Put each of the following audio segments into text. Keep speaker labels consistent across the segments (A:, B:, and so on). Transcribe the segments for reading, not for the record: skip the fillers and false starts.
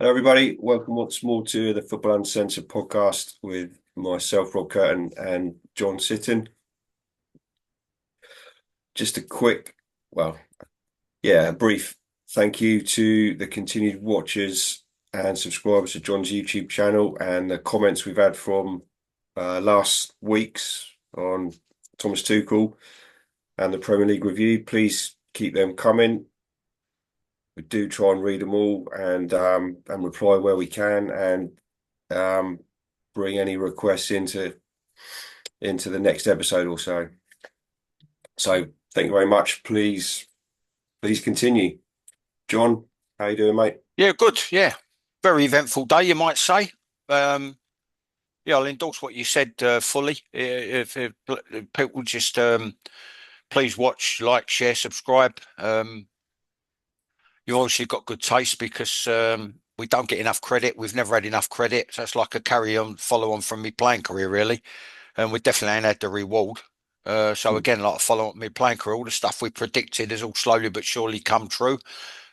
A: Hello, everybody. Welcome once more to the Football Uncensored podcast with myself, Rob Kirton, and John Sitton. Just a quick, well, a brief thank you to the continued watchers and subscribers to John's YouTube channel and the comments we've had from last week's on Thomas Tuchel and the Premier League review. Please keep them coming. We do try and read them all and reply where we can and bring any requests into the next episode or so. So thank you very much. Please continue. John, how you doing, mate?
B: Yeah, good. Yeah, very eventful day, you might say. Um, yeah, I'll endorse what you said fully. If people just please watch, like, share, subscribe. You've obviously got good taste because we don't get enough credit. We've never had enough credit, so it's like a carry on, follow on from my playing career, really. And we definitely ain't had the reward. So again, like a follow on my playing career, all the stuff we predicted has all slowly but surely come true.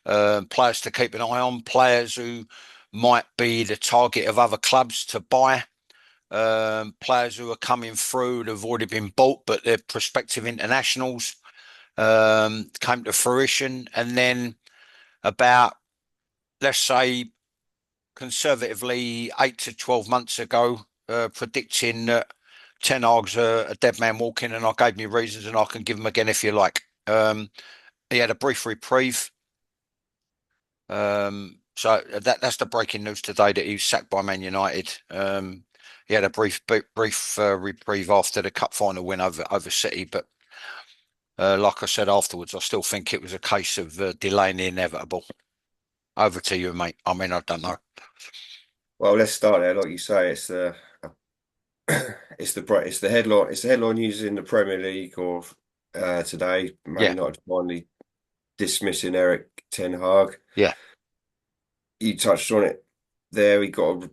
B: Players to keep an eye on, players who might be the target of other clubs to buy, players who are coming through that have already been bought, but they're prospective internationals, came to fruition. And then about, let's say, conservatively, 8 to 12 months ago, predicting that Ten Hag's a dead man walking, and I gave me reasons, and I can give them again if you like. He had a brief reprieve. So that's the breaking news today that he was sacked by Man United. He had a brief reprieve after the cup final win over City, but like I said afterwards, I still think it was a case of delaying the inevitable. Over to you, mate. I mean, I don't know.
A: Well, let's start there. Like you say, it's the headline news in the Premier League of today. Man
B: Yeah,
A: United finally dismissing Eric Ten Hag.
B: yeah,
A: You touched on it there. He got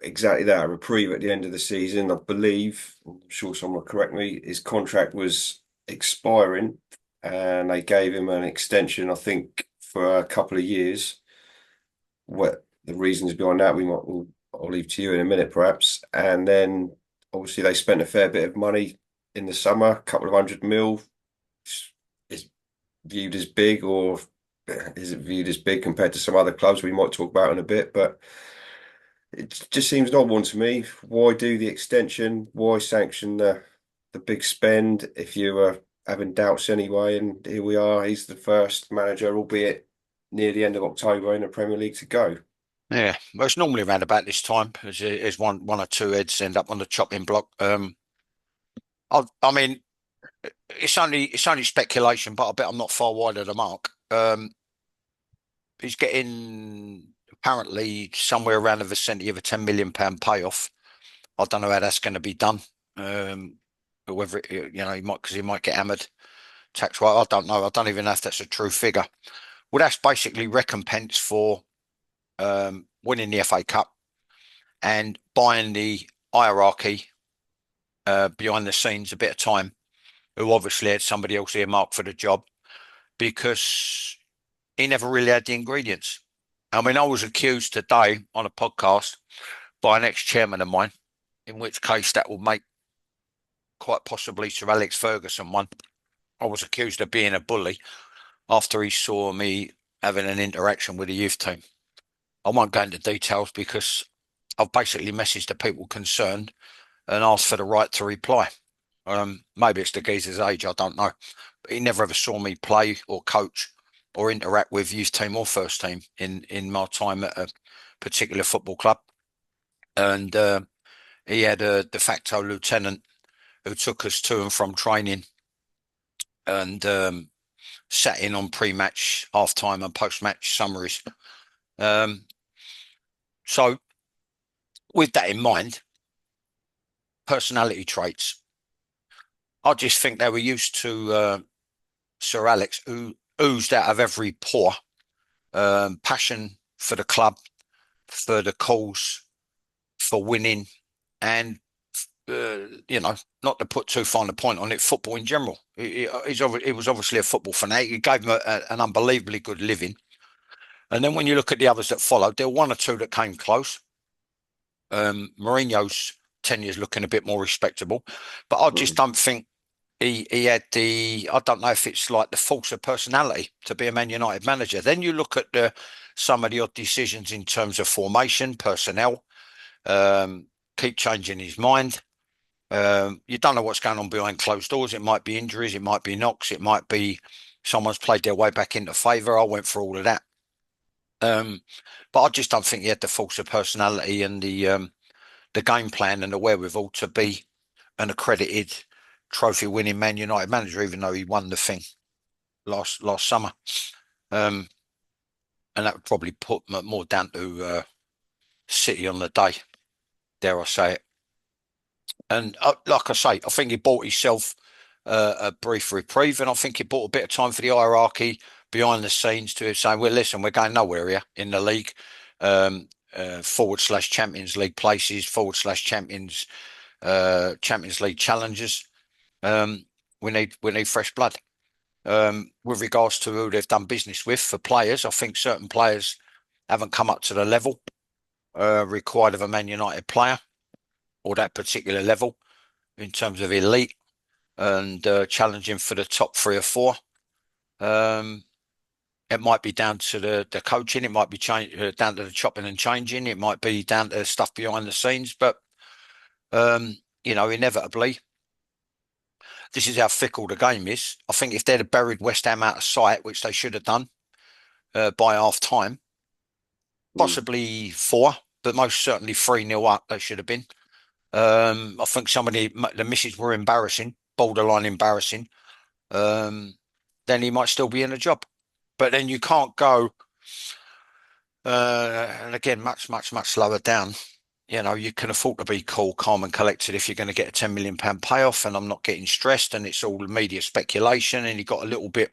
A: exactly that, a reprieve at the end of the season. I believe, I'm sure someone will correct me, his contract was expiring and they gave him an extension, I think, for a couple of years. What the reasons behind that, I'll leave to you in a minute, perhaps. And then obviously they spent a fair bit of money in the summer, a couple of 100 mil. Is viewed as big, or is it viewed as big compared to some other clubs we might talk about in a bit? But it just seems an odd one to me. Why do the extension? Why sanction the big spend if you were having doubts anyway? And here we are. He's the first manager, albeit near the end of October, in the Premier League to go.
B: yeah. Well, it's normally around about this time, as one or two heads end up on the chopping block. I mean, it's only speculation, but I bet I'm not far wide of the mark. He's getting apparently somewhere around the vicinity of a £10 million payoff. I don't know how that's going to be done. But whether he might get hammered tax wise. I don't know. I don't even know if that's a true figure. Well, that's basically recompense for winning the FA Cup and buying the hierarchy behind the scenes a bit of time, who obviously had somebody else earmarked for the job because he never really had the ingredients. I mean, I was accused today on a podcast by an ex-chairman of mine, in which case that will make quite possibly Sir Alex Ferguson one. I was accused of being a bully after he saw me having an interaction with the youth team. I won't go into details because I've basically messaged the people concerned and asked for the right to reply. Maybe it's the geezer's age, I don't know. But he never ever saw me play or coach or interact with youth team or first team in my time at a particular football club. And he had a de facto lieutenant who took us to and from training and sat in on pre-match, half-time, and post-match summaries. Um, so, with that in mind, personality traits. I just think they were used to Sir Alex, who oozed out of every pore passion for the club, for the cause, for winning, and not to put too fine a point on it, football in general. He was obviously a football fanatic. He gave him an unbelievably good living. And then when you look at the others that followed, there were one or two that came close. Mourinho's tenure's looking a bit more respectable, but I just
A: Mm.
B: don't think he had the. I don't know if it's like the force of personality to be a Man United manager. Then you look at the some of the odd decisions in terms of formation, personnel. Um, keep changing his mind. You don't know what's going on behind closed doors. It might be injuries, it might be knocks, it might be someone's played their way back into favour. I went for all of that. Um, but I just don't think he had the force of personality and the game plan and the wherewithal to be an accredited trophy winning Man United manager, even though he won the thing last summer. Um, and that would probably put more down to City on the day, dare I say it. And like I say, I think he bought himself a brief reprieve, and I think he bought a bit of time for the hierarchy behind the scenes to say, "Well, listen, we're going nowhere here in the league. Um, forward slash Champions League places, forward slash Champions League challenges. Um, we need fresh blood." With regards to who they've done business with for players, I think certain players haven't come up to the level required of a Man United player or that particular level in terms of elite and challenging for the top three or four. Um, it might be down to the coaching. It might be down to the chopping and changing. It might be down to stuff behind the scenes. But inevitably, this is how fickle the game is. I think if they'd have buried West Ham out of sight, which they should have done by half time,
A: Mm.
B: possibly four, but most certainly 3-0 up, they should have been. I think some of the misses were embarrassing, borderline embarrassing. Um, then he might still be in a job. But then you can't go, and again, much, much, much lower down. You can afford to be cool, calm, and collected if you're going to get a £10 million payoff. And I'm not getting stressed, and it's all media speculation. And he got a little bit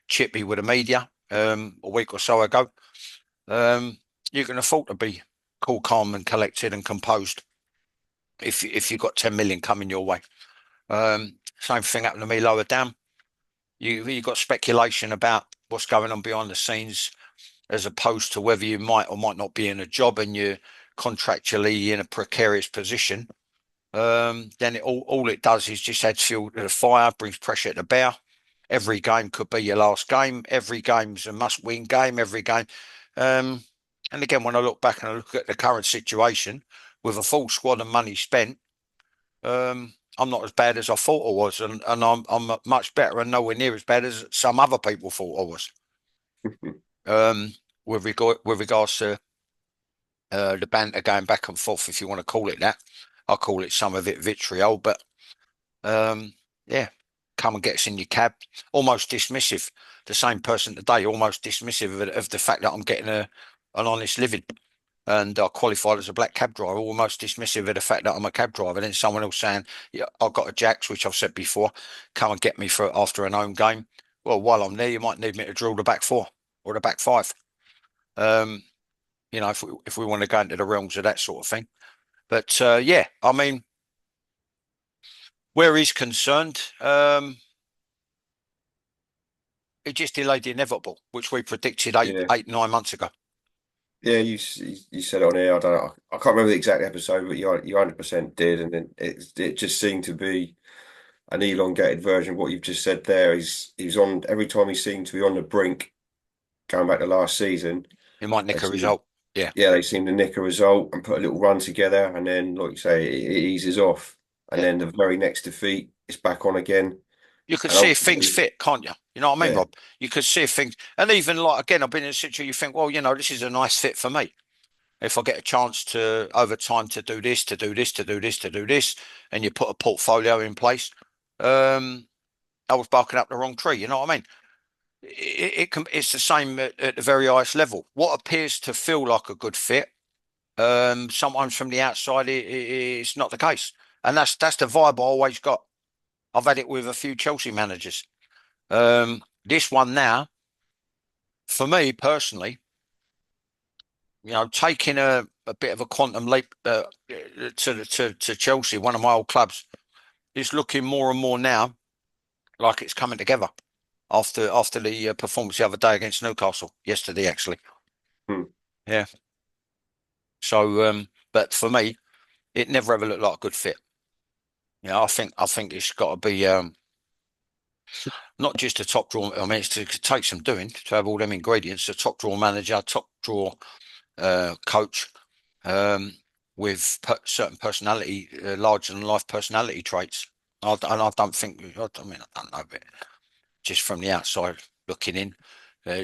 B: chippy with the media a week or so ago. You can afford to be cool, calm, and collected and composed if you've got 10 million coming your way. Same thing happened to me lower down. You got speculation about what's going on behind the scenes, as opposed to whether you might or might not be in a job and you're contractually in a precarious position. Then all it does is just adds fuel to the fire, brings pressure to bear. Every game could be your last game. Every game's a must-win game. Every game. Um, and again, when I look back and I look at the current situation with a full squad and money spent, I'm not as bad as I thought I was, and I'm much better and nowhere near as bad as some other people thought I was. Um, with regards to the banter going back and forth, if you want to call it that, I call it some of it vitriol, but um, yeah, come and get us in your cab, almost dismissive. The same person today, almost dismissive of the fact that I'm getting an honest living. And I qualified as a black cab driver, almost dismissive of the fact that I'm a cab driver. Then someone else saying, "Yeah, I've got a Jacks," which I've said before, come and get me for after an home game. Well, while I'm there, you might need me to drill the back four or the back five. Um, if we want to go into the realms of that sort of thing. But yeah, I mean, where he's concerned, it just delayed the inevitable, which we predicted
A: Yeah,
B: 8, 9 months ago.
A: yeah. You said it on here. I don't know. I can't remember the exact episode, but you 100% did, and then it just seemed to be an elongated version of what you've just said there. He's on every time he seemed to be on the brink, going back to last season.
B: It might
A: They
B: nick a
A: seem,
B: result. Yeah,
A: yeah, they seem to nick a result and put a little run together, and then, like you say, it eases off, and
B: yeah.
A: then the very next defeat, it's back on again,
B: You could
A: and
B: see if things
A: ultimately,
B: fit, can't you? You know what I mean,
A: yeah,
B: Rob? You could see if things, and even like again, I've been in a situation you think, well, this is a nice fit for me. If I get a chance to over time to do this, to do this, to do this, to do this, and you put a portfolio in place, um, I was barking up the wrong tree. You know what I mean? It's the same at the very highest level. What appears to feel like a good fit, sometimes from the outside, it's not the case, and that's the vibe I always got. I've had it with a few Chelsea managers. This one now, for me personally, taking a bit of a quantum leap to Chelsea, one of my old clubs, is looking more and more now like it's coming together after the performance the other day against Newcastle yesterday, actually.
A: Hmm.
B: Yeah. So, but for me, it never ever looked like a good fit. Yeah, I think it's got to be not just a top draw. I mean, it could take some doing to have all them ingredients. A top draw manager, top draw coach, um, with certain personality, larger than life personality traits. And I don't think. I mean, I don't know, but just from the outside looking in,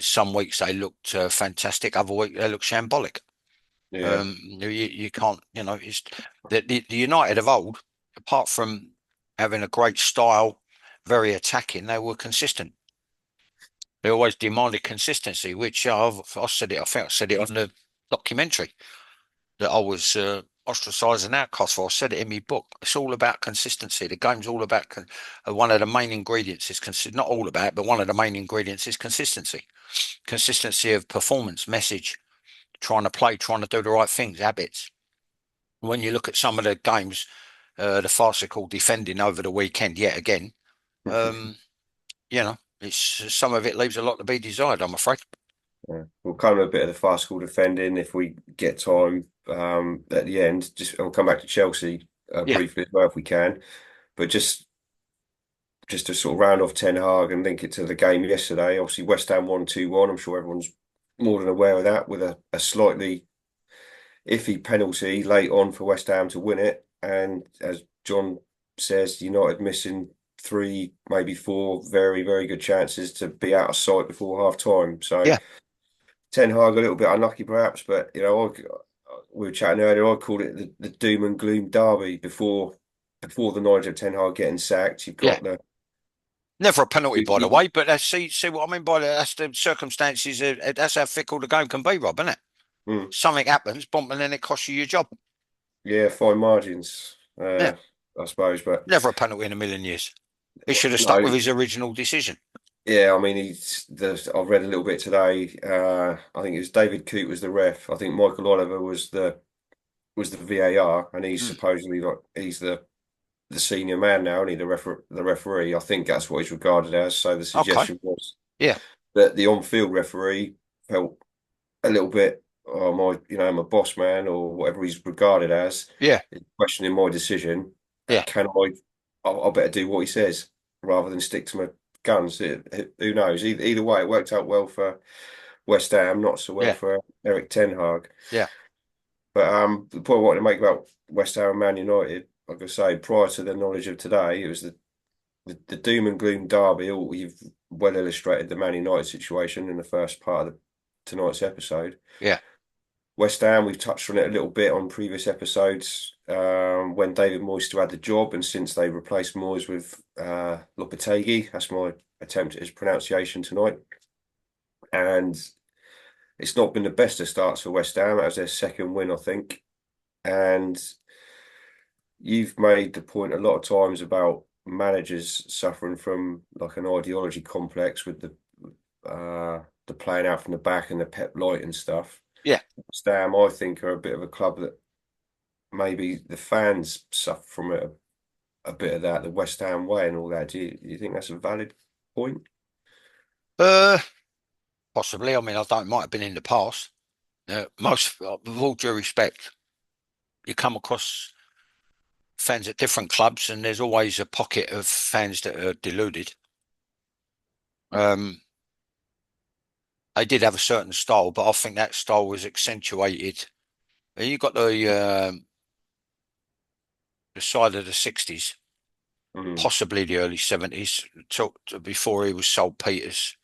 B: some weeks they looked fantastic. Other weeks they look shambolic.
A: Yeah.
B: You can't. It's the United of old, apart from having a great style, very attacking, they were consistent. They always demanded consistency, which I said it. I think I said it on the documentary that I was ostracised and outcast for. I said it in my book. It's all about consistency. The game's all about one of the main ingredients is not all about, but one of the main ingredients is consistency. Consistency of performance, message, trying to play, trying to do the right things, habits. When you look at some of the games, the farcical defending over the weekend yet again, um, it's some of it leaves a lot to be desired, I'm afraid.
A: Yeah. We'll come a bit of the fast school defending if we get time at the end. Just we'll come back to Chelsea
B: Yeah,
A: briefly as well if we can. But just to sort of round off Ten Hag and link it to the game yesterday. Obviously, West Ham won 2-1. I'm sure everyone's more than aware of that with a slightly iffy penalty late on for West Ham to win it. And as John says, United missing three, maybe four very, very good chances to be out of sight before half time. So
B: yeah,
A: Ten Hag a little bit unlucky perhaps, but we were chatting earlier. I called it the doom and gloom derby before the knowledge of Ten Hag getting sacked. You've
B: yeah.
A: got the
B: Never a penalty, by the way, but see what I mean by that. That's the circumstances. That's how fickle the game can be, Rob, isn't it?
A: mm,
B: Something happens, bump, and then it costs you your job.
A: yeah, fine margins,
B: Yeah,
A: I suppose. But
B: never a penalty in a million years. He should have stuck
A: no,
B: with his original decision.
A: yeah, I mean, I've read a little bit today. I think it was David Coote was the ref. I think Michael Oliver was the VAR, and he's
B: Mm.
A: supposedly like he's the senior man now, and he the referee. I think that's what he's regarded as. So the
B: Okay.
A: suggestion was
B: Yeah,
A: that the on-field referee felt a little bit, oh my, I'm a boss man or whatever he's regarded as,
B: yeah,
A: questioning my decision.
B: yeah,
A: Can I better do what he says rather than stick to my guns. Who knows? Either way, it worked out well for West Ham, not so well
B: yeah,
A: for Eric Ten Hag.
B: yeah.
A: But the point I wanted to make about West Ham and Man United, like I say, prior to the knowledge of today, it was the doom and gloom derby. You've well illustrated the Man United situation in the first part of tonight's episode.
B: Yeah.
A: West Ham, we've touched on it a little bit on previous episodes when David Moyes still had the job, and since they replaced Moyes with Lopetegui, that's my attempt at his pronunciation tonight. And it's not been the best of starts for West Ham. That was their second win, I think. And you've made the point a lot of times about managers suffering from like an ideology complex with the playing out from the back and the Pep Light and stuff.
B: Yeah.
A: West Ham, I think, are a bit of a club that maybe the fans suffer from it a bit of that, the West Ham way and all that. Do you think that's a valid point?
B: Uh, Possibly. I mean, I don't. It might have been in the past. Most, with all due respect, you come across fans at different clubs, and there's always a pocket of fans that are deluded. Um, they did have a certain style, but I think that style was accentuated. You got the side of the 60s,
A: Mm,
B: possibly the early 70s, before he was sold Peters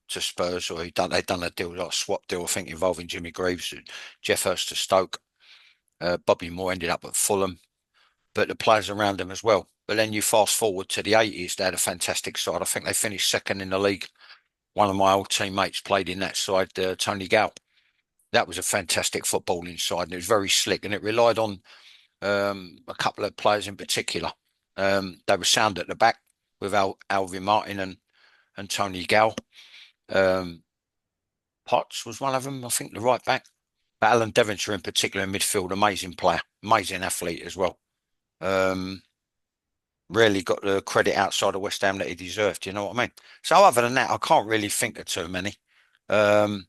B: to Spurs, or they'd done a deal like a swap deal, I think, involving Jimmy Greaves, Jeff Hurst to Stoke. Bobby Moore ended up at Fulham, but the players around him as well. But then you fast forward to the 80s, they had a fantastic side. I think they finished second in the league. One of my old teammates played in that side, Tony Gow. That was a fantastic footballing side, and it was very slick, and it relied on a couple of players in particular. They were sound at the back with Alvin Martin and Tony Gow. Um, Potts was one of them, I think, the right back. But Alan Devonshire in particular in midfield, amazing player, amazing athlete as well. Um, Really got the credit outside of West Ham that he deserved. You know what I mean? So other than that, I can't really think of too many. Um,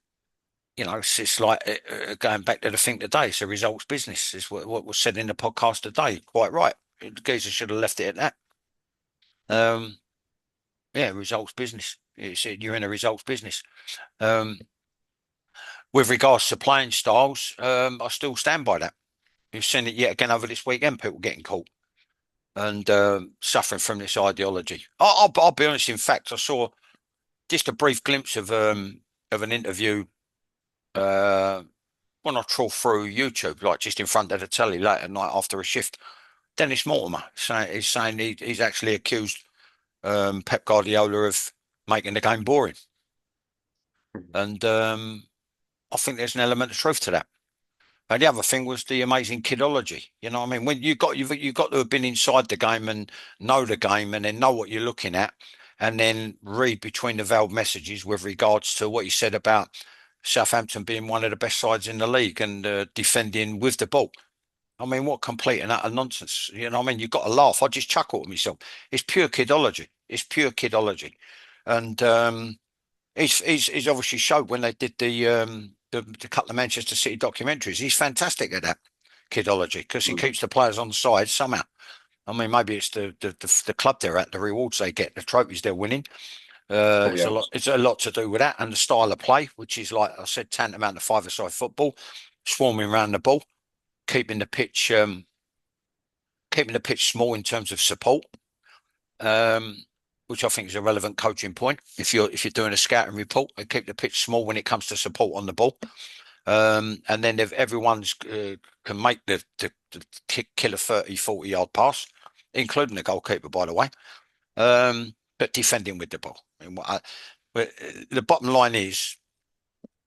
B: it's like going back to the thing today. It's a results business. Is what was said in the podcast today. Quite right. The geezer should have left it at that. Yeah, results business. You're in a results business. Um, with regards to playing styles, I still stand by that. You've seen it yet again over this weekend. People getting caught and suffering from this ideology. I'll be honest. In fact, I saw just a brief glimpse of an interview uh, when I trawl through YouTube, like just in front of the telly late at night after a shift. Dennis Mortimer saying he's actually accused Pep Guardiola of making the game boring, and I think there's an element of truth to that. And the other thing was the amazing kidology. You know what I mean? When you've got to have been inside the game and know the game and then know what you're looking at and then read between the veiled messages with regards to what you said about Southampton being one of the best sides in the league and defending with the ball. I mean, what complete and utter nonsense. You know what I mean? You've got to laugh. I just chuckle at myself. It's pure kidology. It's pure kidology. And he's obviously showed when they did the couple of Manchester City documentaries. He's fantastic at that kidology because he
A: Mm.
B: keeps the players on the side somehow. I mean, maybe it's the club they're at, the rewards they get, the trophies they're winning.
A: Probably
B: It's a lot.
A: helps.
B: It's a lot to do with that and the style of play, which is like I said, tantamount to five-a-side football, swarming around the ball, keeping the pitch, keeping the pitch small in terms of support. Um, which I think is a relevant coaching point. If you're doing a scouting report, they keep the pitch small when it comes to support on the ball. And then if everyone's can make the kill a 30, 40 yard pass, including the goalkeeper, by the way, but defending with the ball. But the bottom line is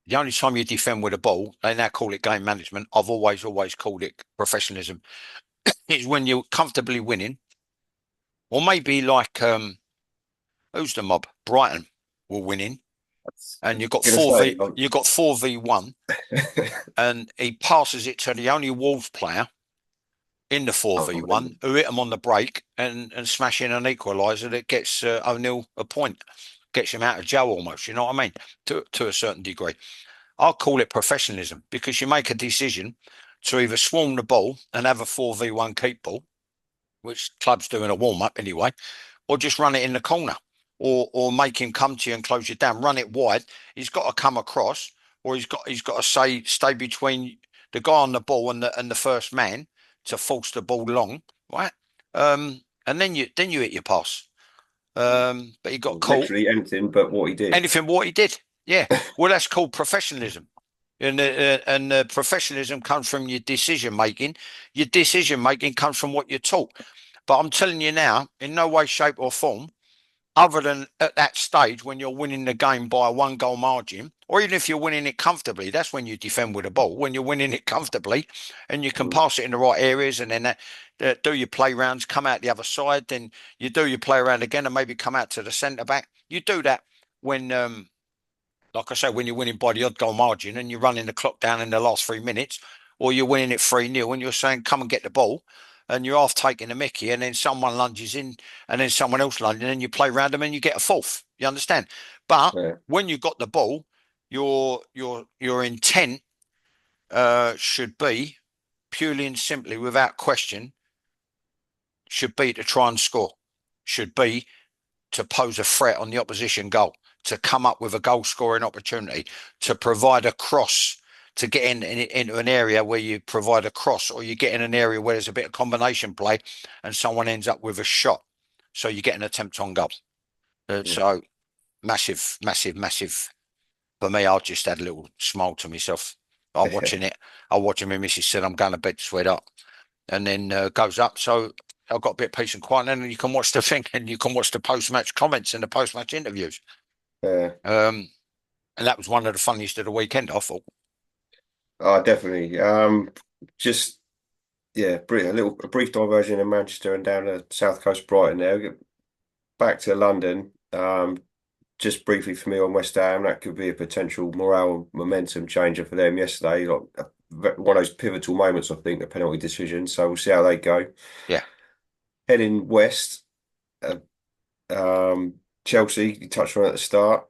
B: the only time you defend with a ball, they now call it game management. I've always called it professionalism. It's when you're comfortably winning, or maybe like who's the mob? Brighton were winning,
A: I
B: and
A: was gonna say,
B: you got 4v1, and he passes it to the only Wolves player in the
A: unbelievable.
B: 4v1 who hit him on the break and smash in an equaliser that gets O'Neill a point, gets him out of jail almost. You know what I mean? To a certain degree, I'll call it professionalism because you make a decision to either swarm the ball and have a 4v1 keep ball, which clubs do in a warm up anyway, or just run it in the corner, or make him come to you and close you down. Run it wide. He's got to come across, or he's got to stay between the guy on the ball and the first man to force the ball long, right? And then you hit your pass. But he got caught.
A: Literally anything but what he did.
B: Anything what he did, yeah. Well, that's called professionalism. And professionalism comes from your decision making. Your decision making comes from what you're taught. But I'm telling you now, in no way, shape, or form, other than at that stage when you're winning the game by a 1 goal margin, or even if you're winning it comfortably, that's when you defend with a ball. When you're winning it comfortably and you can
A: Mm.
B: pass it in the right areas and then do your play rounds, come out the other side, then you do your play around again and maybe come out to the centre back. You do that when like I say, when you're winning by the odd goal margin and you're running the clock down in the last 3 minutes, or you're winning it 3-0 and you're saying, come and get the ball, and you're half taking the mickey, and then someone lunges in, and then someone else lunges, and you play round them and you get a fourth. You understand? But
A: Yeah.
B: when you've got the ball, your intent should be purely and simply, without question, should be to try and score, should be to pose a threat on the opposition goal, to come up with a goal scoring opportunity, to provide a cross, to get into an area where you provide a cross, or you get in an area where there's a bit of combination play and someone ends up with a shot. So you get an attempt on goal.
A: Yeah.
B: So massive, massive, massive. For me, I just had a little smile to myself. I'm watching it. I'm watching my missus said, I'm going to bed, sweetheart. And then goes up. So I've got a bit of peace and quiet. And then you can watch the thing and you can watch the post match comments and the post match interviews.
A: Yeah.
B: Um, and that was one of the funniest of the weekend, I thought.
A: Oh, definitely. Just yeah, a brief diversion in Manchester and down the south coast, Brighton. Now get back to London. Just briefly for me on West Ham, that could be a potential morale and momentum changer for them yesterday. Like one of those pivotal moments, I think, the penalty decision. So we'll see how they go.
B: Yeah.
A: Heading west, uh, Chelsea. You touched on it at the start.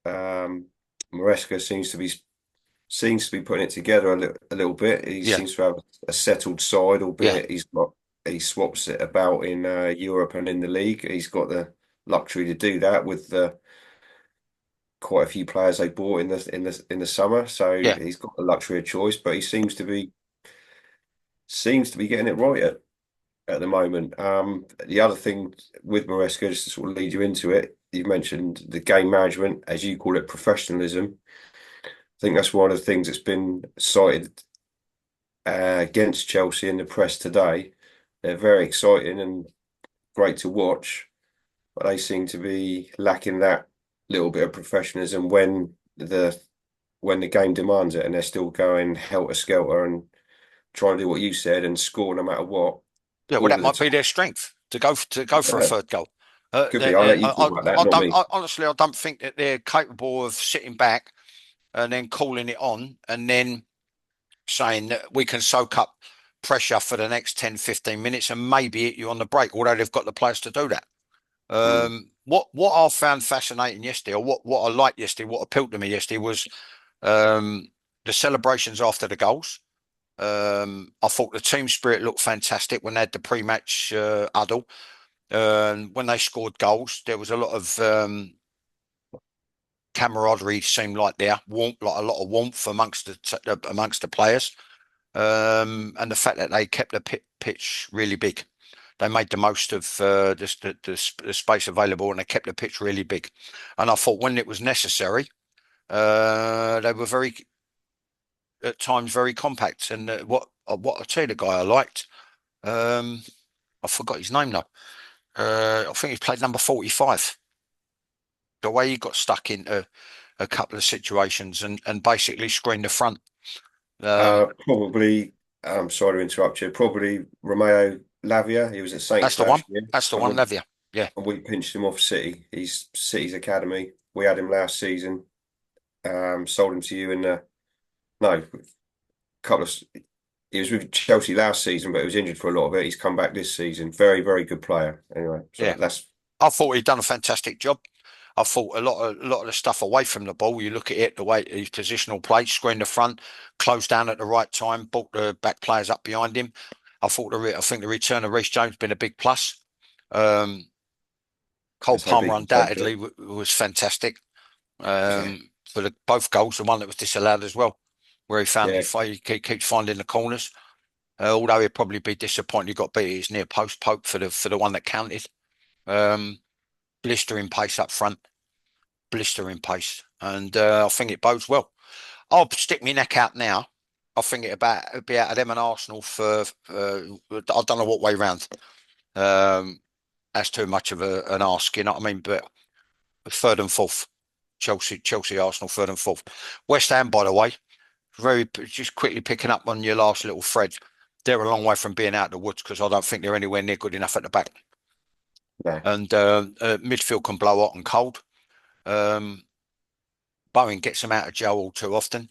A: Maresca seems to be seems to be putting it together a little bit. He
B: Yeah,
A: seems to have a settled side,
B: yeah,
A: albeit he swaps it about in Europe and in the league. He's got the luxury to do that with quite a few players they bought in the summer. So
B: yeah.
A: he's got the luxury of choice, but he seems to be getting it right at the moment. The other thing with Maresca, just to sort of lead you into it, you mentioned the game management, as you call it, professionalism. I think that's one of the things that's been cited against Chelsea in the press today. They're very exciting and great to watch, but they seem to be lacking that little bit of professionalism when the game demands it, and they're still going helter skelter and trying to do what you said and score no matter what
B: Yeah, well,
A: all
B: that
A: of the
B: might be
A: time.
B: their strength to go for a
A: Yeah,
B: third goal.
A: could be. I'll let you talk about that,
B: I
A: not
B: don't
A: me.
B: honestly. I don't think that they're capable of sitting back and then calling it on and then saying that we can soak up pressure for the next 10, 15 minutes and maybe hit you on the break. Although they've got the players to do that.
A: Mm.
B: What I found fascinating yesterday, or what I liked yesterday, what appealed to me yesterday was the celebrations after the goals. I thought the team spirit looked fantastic when they had the pre-match huddle. When they scored goals, there was a lot of camaraderie. Seemed like there, warmth, like a lot of warmth amongst the players, and the fact that they kept the pitch really big. They made the most of the space available, and they kept the pitch really big. And I thought when it was necessary, they were very at times very compact. And what I tell you, the guy I liked, um, I forgot his name now. I think he played number 45. The way he got stuck into a couple of situations and basically screened the front. Um,
A: Probably, I'm sorry to interrupt you, probably Romeo Lavia. He was at
B: that's
A: Saints
B: the one.
A: last year,
B: That's the one, Levia. Yeah,
A: and we pinched him off City. He's City's academy. We had him last season. Sold him to you in no, couple of. He was with Chelsea last season, but he was injured for a lot of it. He's come back this season. Very, very good player. Anyway, so
B: yeah.
A: that's
B: I thought he'd done a fantastic job. I thought a lot of the stuff away from the ball. You look at it, the way his positional play, screen the front, closed down at the right time, brought the back players up behind him. I think the return of Reece James been a big plus. Um, Cole
A: let's hope he
B: Palmer
A: can cope with
B: undoubtedly
A: it.
B: was fantastic
A: Yeah,
B: for both goals. The one that was disallowed as well, where
A: yeah.
B: he keeps finding the corners. Although he'd probably be disappointed he got beat at his near post for the one that counted. Um, Blistering pace up front, blistering pace, and I think it bodes well. I'll stick my neck out now. I think it'd be out of them and Arsenal for I don't know what way round. Um, that's too much of an ask, you know what I mean? But third and fourth, Chelsea, Arsenal, third and fourth. West Ham, by the way, just quickly picking up on your last little thread. They're a long way from being out of the woods because I don't think they're anywhere near good enough at the back.
A: No.
B: And midfield can blow hot and cold. Um, Bowen gets them out of jail all too often.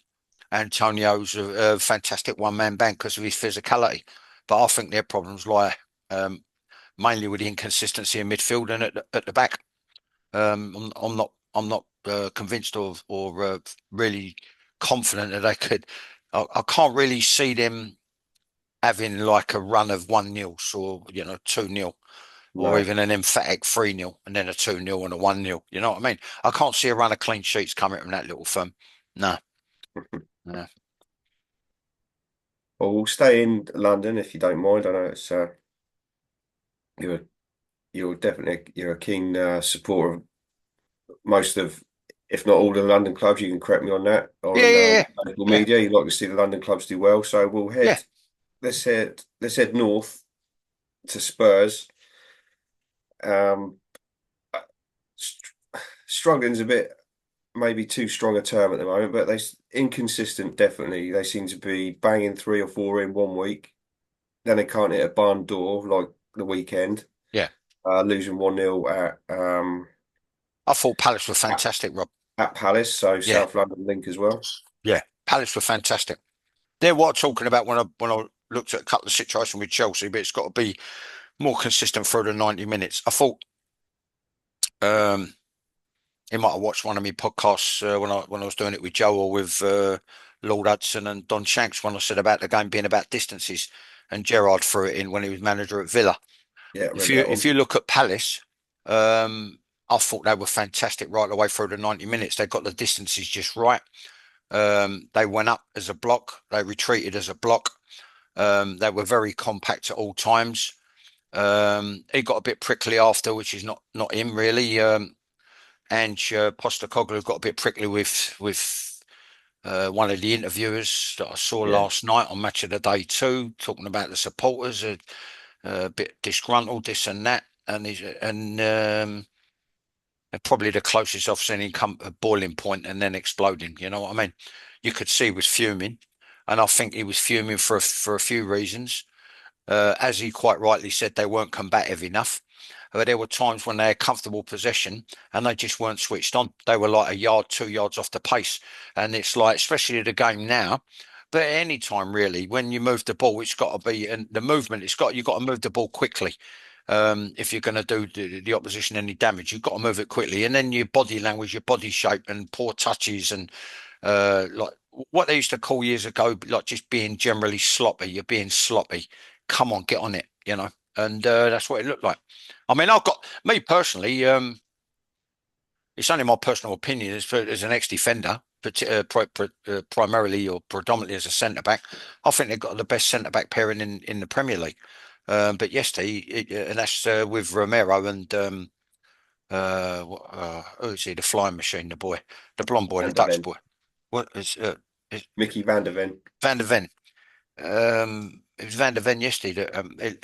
B: Antonio's a fantastic one-man band because of his physicality. But I think their problems lie mainly with the inconsistency in midfield and at the back. I'm not convinced or really confident that they could. I can't really see them having like a run of 1-0 or 2-0 or
A: No.
B: even an emphatic 3-0 and then a 2-0 and a 1-0. You know what I mean? I can't see a run of clean sheets coming from that little firm. No, no.
A: Well, we'll stay in London if you don't mind. I know it's you're you're a keen supporter of most of, if not all, the London clubs. You can correct me on that
B: Yeah,
A: on
B: yeah,
A: local
B: yeah,
A: media. You like to see the London clubs do well, so we'll
B: yeah,
A: head. Let's head north to Spurs. Um, st Struggling's a bit maybe too strong a term at the moment, but inconsistent definitely. They seem to be banging three or four in one week, then they can't hit a barn door like the weekend.
B: yeah.
A: Losing 1-0
B: I thought Palace were
A: at
B: fantastic, Rob.
A: at Palace, so
B: Yeah,
A: South London link as well.
B: yeah. Palace were fantastic. They're what I'm talking about when I looked at a couple of situations with Chelsea, but it's got to be more consistent through the 90 minutes. I thought you might have watched one of my podcasts when I was doing it with Joe or with Lord Hudson and Don Shanks when I said about the game being about distances, and Gerrard threw it in when he was manager at Villa.
A: Yeah, I
B: If
A: remember
B: you
A: that
B: if
A: one.
B: you look at Palace, I thought they were fantastic right the way through the 90 minutes. They got the distances just right. They went up as a block. They retreated as a block. They were very compact at all times. He got a bit prickly after, which is not him really. And Postecoglou got a bit prickly with one of the interviewers that I saw
A: Yeah,
B: last night on Match of the Day too, talking about the supporters, a bit disgruntled, this and that, and probably the closest I've seen him come a boiling point and then exploding. You know what I mean? You could see he was fuming, and I think he was fuming for a few reasons. As he quite rightly said, they weren't combative enough. But there were times when they had comfortable possession and they just weren't switched on. They were like a yard, 2 yards off the pace. And it's like, especially the game now, but any time really, when you move the ball, it's got to be, and the movement, you've got to move the ball quickly. If you're going to do the opposition any damage, you've got to move it quickly. And then your body language, your body shape, and poor touches, and like what they used to call years ago, like just being generally sloppy. You're being sloppy. Come on, get on it, you know. And that's what it looked like. I mean, I've got me personally. It's only my personal opinion as an ex-defender, but primarily or predominantly as a centre back. I think they've got the best centre back pairing in the Premier League. But yesterday, and that's with Romero and who is he? The flying machine, the boy, the blonde boy, the
A: Van der
B: Dutch
A: Ven,
B: boy. What is
A: Mickey Van der Ven.
B: Van der Ven? It was Van der Ven yesterday that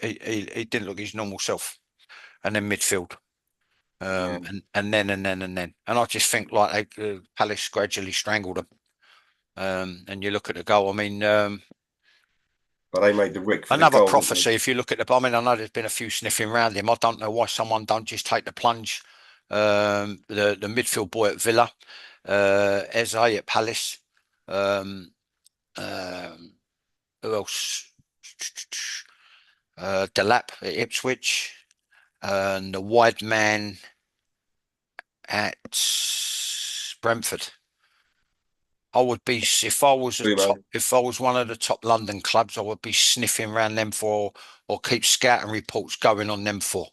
B: he didn't look his normal self, and then midfield.
A: Yeah,
B: And I just think like Palace gradually strangled them. And you look at the goal. I mean,
A: but they made the Rick for the
B: another
A: goal, didn't
B: prophecy. If you look at the, I mean, I know there's been a few sniffing around him. I don't know why someone don't just take the plunge. The midfield boy at Villa, Eze at Palace. Um, um, who else? Delap at Ipswich, and the wide man at Brentford. I would be
A: they? Bruno.
B: if I was one of the top London clubs, I would be sniffing around them for or keep scouting reports going on them for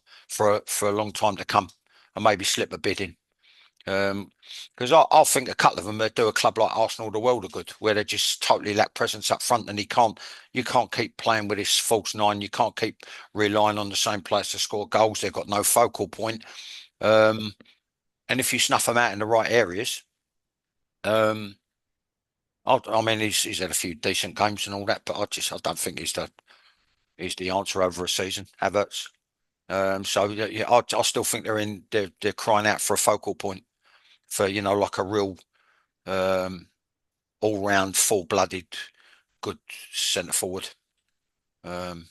B: a long time to come, and maybe slip a bid in. Because I think a couple of them would do a club like Arsenal the world of good, where they just totally lack presence up front, and you can't keep playing with this false nine. You can't keep relying on the same players to score goals. They've got no focal point. Um, and if you snuff them out in the right areas, um, I mean, he's had a few decent games and all that, but I don't think he's the answer over a season. Havertz. So yeah, I still think they're crying out for a focal point for like a real um, all round full blooded good centre forward. Um,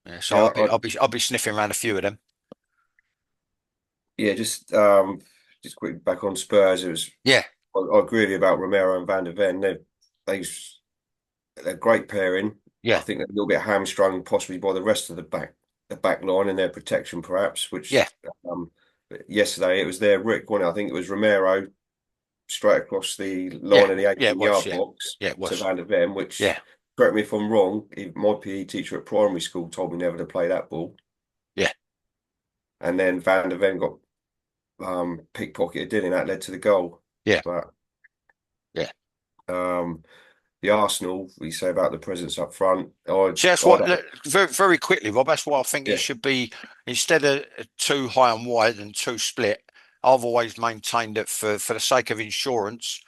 B: yeah, so
A: Yeah,
B: I'll be sniffing around a few of them.
A: yeah, just quick back on Spurs. It was
B: Yeah,
A: I agree with you about Romero and Van der Ven. They they're a great pairing. I
B: yeah,
A: think they're a little bit hamstrung possibly by the rest of the back line and their protection perhaps.
B: yeah,
A: Um, Yesterday it was their Rick, wasn't it? I think it was Romero straight across the
B: yeah,
A: line of the
B: yeah. It
A: 18
B: was,
A: yard
B: yeah,
A: box
B: yeah, it
A: to
B: was,
A: Van der Ven, which,
B: yeah,
A: correct me if I'm wrong, my PE teacher at primary school told me never to play that ball.
B: yeah,
A: And then Van der Ven got pickpocketed, didn't he? That led to the goal.
B: yeah.
A: But
B: Yeah.
A: um, the Arsenal, we say about the presence up front, I
B: See, that's what,
A: don't,
B: very, very quickly, Rob, that's why I think it
A: yeah,
B: should be, instead of too high and wide and too split, I've always maintained that for the sake of insurance,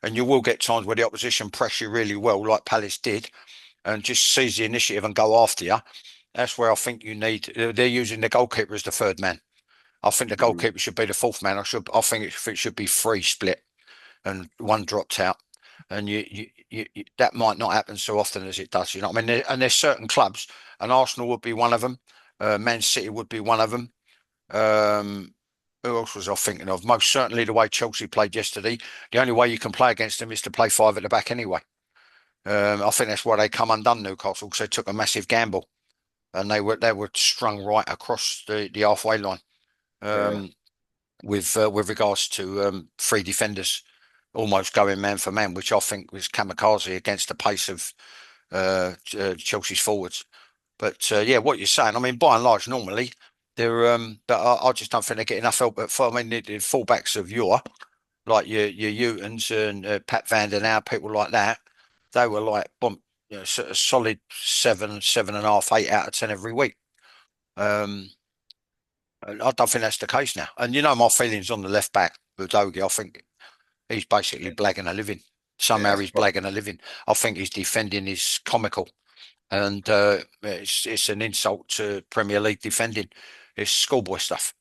B: and you will get times where the opposition press you really well, like Palace did, and just seize the initiative and go after you. That's where I think you need, they're using the goalkeeper as the third man. I think the
A: mm,
B: goalkeeper should be the fourth man. I think it should be three split and one dropped out. And that might not happen so often as it does. You know what I mean? And there's certain clubs, and Arsenal would be one of them. Man City would be one of them. Um, who else was I thinking of? Most certainly the way Chelsea played yesterday. The only way you can play against them is to play five at the back anyway. I think that's why they come undone, Newcastle, because they took a massive gamble and they were strung right across the halfway line
A: yeah,
B: with regards to three defenders. almost going man for man, which I think was kamikaze against the pace of Chelsea's forwards. But yeah, what you're saying, I mean, by and large, normally they're, but I just don't think they get enough help. But for, I mean, the fullbacks of yore, like your Utons and Pat Van Den Our, people like that, they were like, boom, sort of solid 7.5, 8 out of 10 every week. Um, and I don't think that's the case now. And you know my feelings on the left back, Udogie. I think he's basically
A: Yeah,
B: blagging a living.
A: yeah,
B: Somehow he's blagging a living. I think his defending is comical, and it's an insult to Premier League defending. It's schoolboy stuff.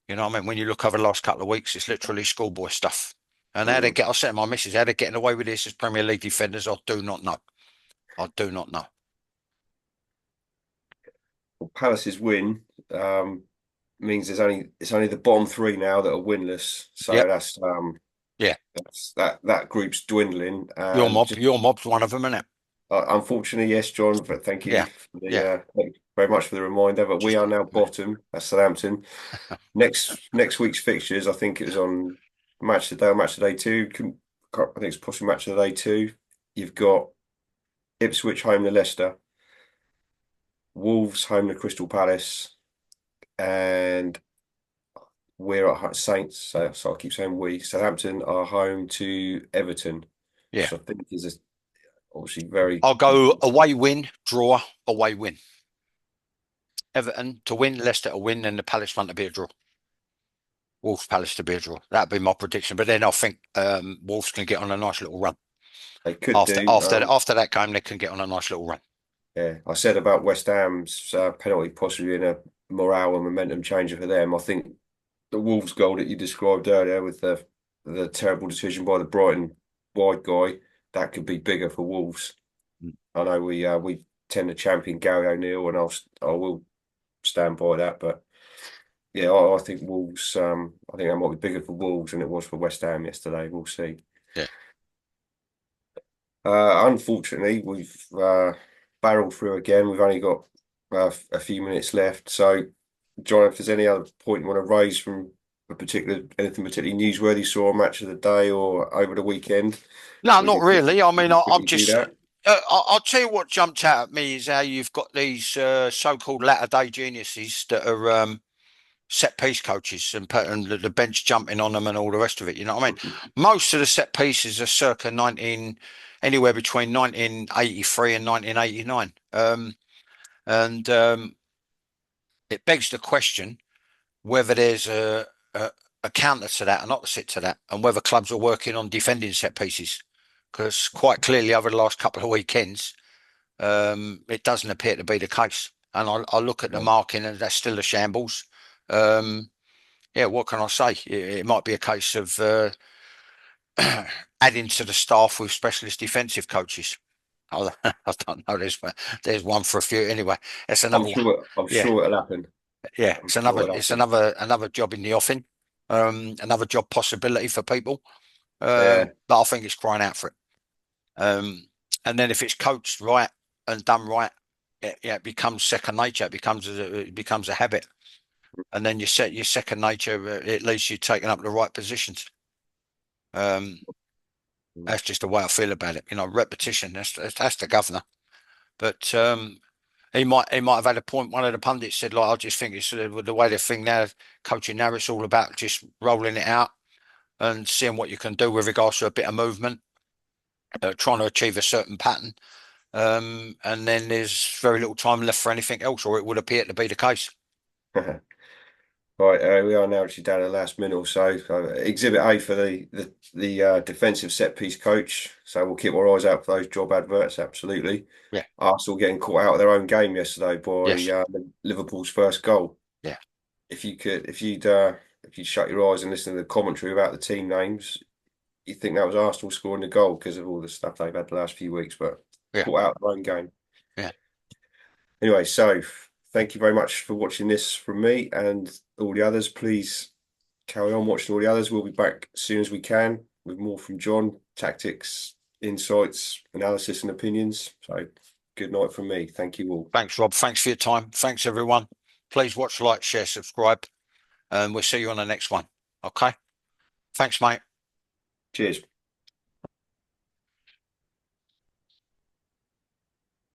B: You know what I mean? When you look over the last couple of weeks, it's literally schoolboy stuff. And how they
A: mm.
B: get, I said to my missus, how they're getting away with this as Premier League defenders, I do not know. I do not know.
A: Well, Palace's win means it's only the bottom three now that are winless. So
B: Yep. Yeah.
A: that group's dwindling, and just
B: Your mob's one of them, isn't it?
A: unfortunately, yes, John. But
B: Yeah. Yeah.
A: thank you very much for the reminder. But we
B: Just,
A: are now bottom. That's Southampton. Next week's fixtures, I think it was on match of the day or match of the day two. I think it's possibly match of the day two. You've got Ipswich home to Leicester, Wolves home to Crystal Palace, and we're at Saints. So I keep saying we. Southampton are home to Everton,
B: yeah.
A: which I think is obviously very.
B: I'll go away win, draw, away win. Everton to win, Leicester to win, and the Palace one to be a draw. Wolves Palace to be a draw. That'd be my prediction. But then I think Wolves can get on a nice little run.
A: They could do.
B: After that game, they can get on a nice little run.
A: Yeah, I said about West Ham's penalty possibly in a morale and momentum changer for them. I think the Wolves goal that you described earlier with the terrible decision by the Brighton wide guy, that could be bigger for Wolves. I know we tend to champion Gary O'Neill, and I will stand by that. But yeah, I think Wolves. I think that might be bigger for Wolves than it was for West Ham yesterday. We'll see.
B: Yeah.
A: Unfortunately, we've barreled through again. We've only got a few minutes left. So, John, if there's any other point you want to raise from anything particularly newsworthy, saw a match of the day or over the weekend,
B: No,
A: we
B: not
A: can
B: really. I mean, I'm
A: quickly do
B: just.
A: that.
B: I'll tell you what jumped out at me is how you've got these so-called latter-day geniuses that are set piece coaches and the bench jumping on them and all the rest of it. You know what I mean? Most of the set pieces are circa 19, anywhere between 1983 and 1989. And it begs the question whether there's a counter to that, an opposite to that, and whether clubs are working on defending set pieces. Because quite clearly, over the last couple of weekends, it doesn't appear to be the case. And I look at the
A: Um,
B: marking, and that's still a shambles. Um, yeah, what can I say? It might be a case of adding to the staff with specialist defensive coaches. I don't know. There's one for a few anyway. It's
A: I'm
B: another one.
A: sure. I'm
B: Yeah,
A: sure it'll happen.
B: yeah.
A: I'm sure it'll happen.
B: Another job in the offing. Another job possibility for people.
A: Yeah.
B: But I think it's crying out for it. Um, and then if it's coached right and done right, it becomes second nature. It becomes a habit. And then you set your second nature. At least you're taking up the right positions. Um, that's just the way I feel about it. You know, repetition. That's the governor. But he might have had a point. One of the pundits said, like, I just think it's the way the thing now, coaching now, it's all about just rolling it out and seeing what you can do with regards to a bit of movement, trying to achieve a certain pattern. And then there's very little time left for anything else, or it would appear to be the case.
A: Right, we are now actually down to the last minute or so. Exhibit A for the defensive set piece coach. So we'll keep our eyes out for those job adverts. Absolutely.
B: Yeah.
A: Arsenal getting caught out of their own game yesterday
B: Yes.
A: by Liverpool's first goal.
B: Yeah.
A: If you'd shut your eyes and listen to the commentary about the team names, you think that was Arsenal scoring the goal because of all the stuff they've had the last few weeks, but
B: Yeah.
A: caught out of their own game.
B: Yeah.
A: Anyway, so thank you very much for watching this from me and all the others. Please carry on watching all the others. We'll be back as soon as we can with more from John, tactics, insights, analysis, and opinions. So good night from me. Thank you all.
B: Thanks, Rob. Thanks for your time. Thanks, everyone. Please watch, like, share, subscribe, and we'll see you on the next one. Okay. Thanks, mate.
A: Cheers.